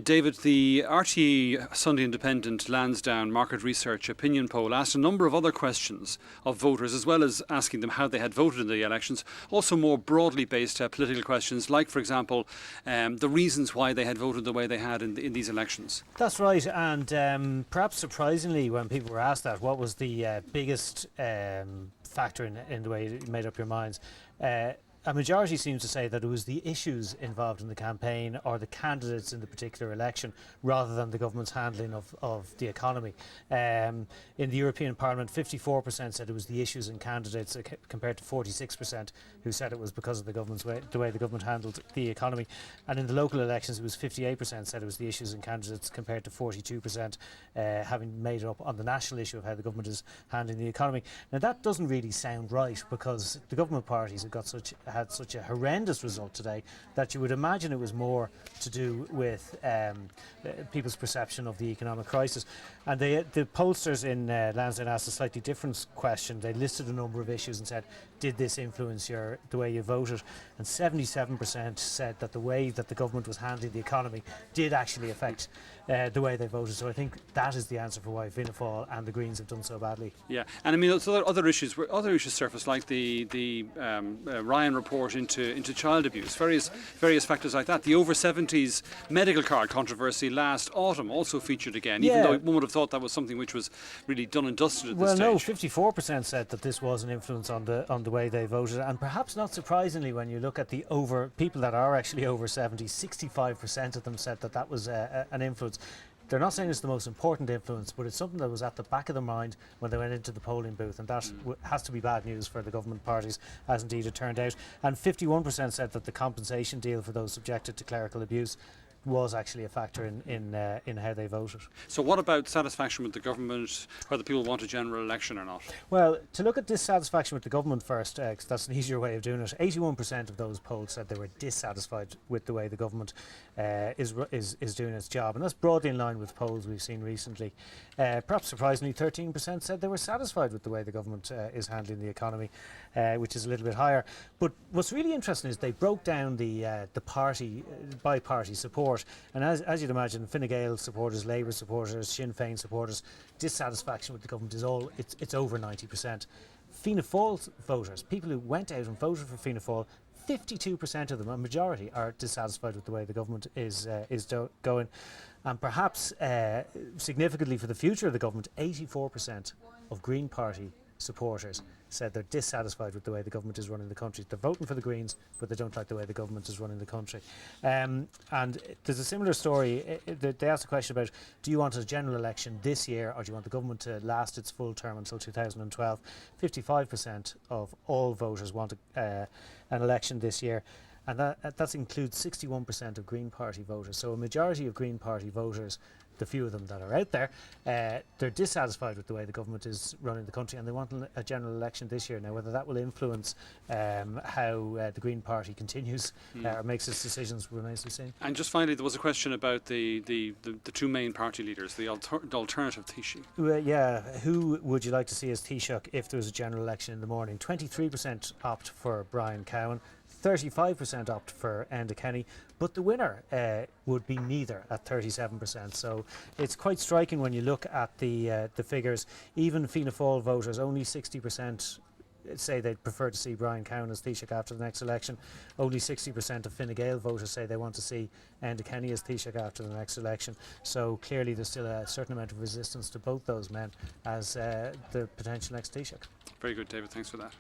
David, the RTE Sunday Independent Lansdowne Market Research opinion poll asked a number of other questions of voters, as well as asking them how they had voted in the elections. Also more broadly based political questions, like, for example, the reasons why they had voted the way they had in these elections. That's right, and perhaps surprisingly, when people were asked that, what was the biggest factor in the way you made up your minds? A majority seems to say that it was the issues involved in the campaign or the candidates in the particular election rather than the government's handling of the economy. In the European Parliament, 54% said it was the issues and candidates compared to 46% who said it was because of the way the government handled the economy. And in the local elections, it was 58% said it was the issues and candidates compared to 42% having made it up on the national issue of how the government is handling the economy. Now that doesn't really sound right, because the government parties had such a horrendous result today that you would imagine it was more to do with people's perception of the economic crisis. And the pollsters in Lansdowne asked a slightly different question. They listed a number of issues and said, did this influence the way you voted? And 77% said that the way that the government was handling the economy did actually affect the way they voted. So I think that is the answer for why Fianna Fáil and the Greens have done so badly. Yeah, and I mean, so other issues surfaced, like the Ryan report into child abuse, various factors like that. The over 70s medical card controversy last autumn also featured again, even though one would have thought that was something which was really done and dusted at this stage. Well, no, 54% said that this was an influence on the way they voted, and perhaps not surprisingly, when you look at the people that are actually over 70, 65% of them said that was an influence. They're not saying it's the most important influence, but it's something that was at the back of their mind when they went into the polling booth, and that has to be bad news for the government parties, as indeed it turned out. And 51% said that the compensation deal for those subjected to clerical abuse was actually a factor in how they voted. So what about satisfaction with the government, whether people want a general election or not? Well, to look at dissatisfaction with the government first, because that's an easier way of doing it, 81% of those polled said they were dissatisfied with the way the government is doing its job, and that's broadly in line with polls we've seen recently. Perhaps surprisingly, 13% said they were satisfied with the way the government is handling the economy, which is a little bit higher. But what's really interesting is they broke down the party by party support, and as you'd imagine, Fine Gael supporters, Labour supporters, Sinn Féin supporters, dissatisfaction with the government it's over 90%. Fianna Fáil voters, people who went out and voted for Fianna Fáil, 52% of them, a majority, are dissatisfied with the way the government is going. And perhaps significantly for the future of the government, 84% of Green Party supporters said they're dissatisfied with the way the government is running the country. They're voting for the Greens, but they don't like the way the government is running the country. And there's a similar story. They asked a question about, do you want a general election this year, or do you want the government to last its full term until 2012? 55% of all voters want an election this year. And that includes 61% of Green Party voters. So a majority of Green Party voters, the few of them that are out there, they're dissatisfied with the way the government is running the country, and they want a general election this year. Now, whether that will influence how the Green Party continues or makes its decisions remains to be seen. And just finally, there was a question about the two main party leaders, the alternative Taoiseach. Yeah, who would you like to see as Taoiseach if there was a general election in the morning? 23% opt for Brian Cowan, 35% opt for Enda Kenny, but the winner would be neither at 37%. So it's quite striking when you look at the figures. Even Fianna Fáil voters, only 60% say they'd prefer to see Brian Cowan as Taoiseach after the next election. Only 60% of Fine Gael voters say they want to see Enda Kenny as Taoiseach after the next election. So clearly there's still a certain amount of resistance to both those men as the potential next Taoiseach. Very good, David. Thanks for that.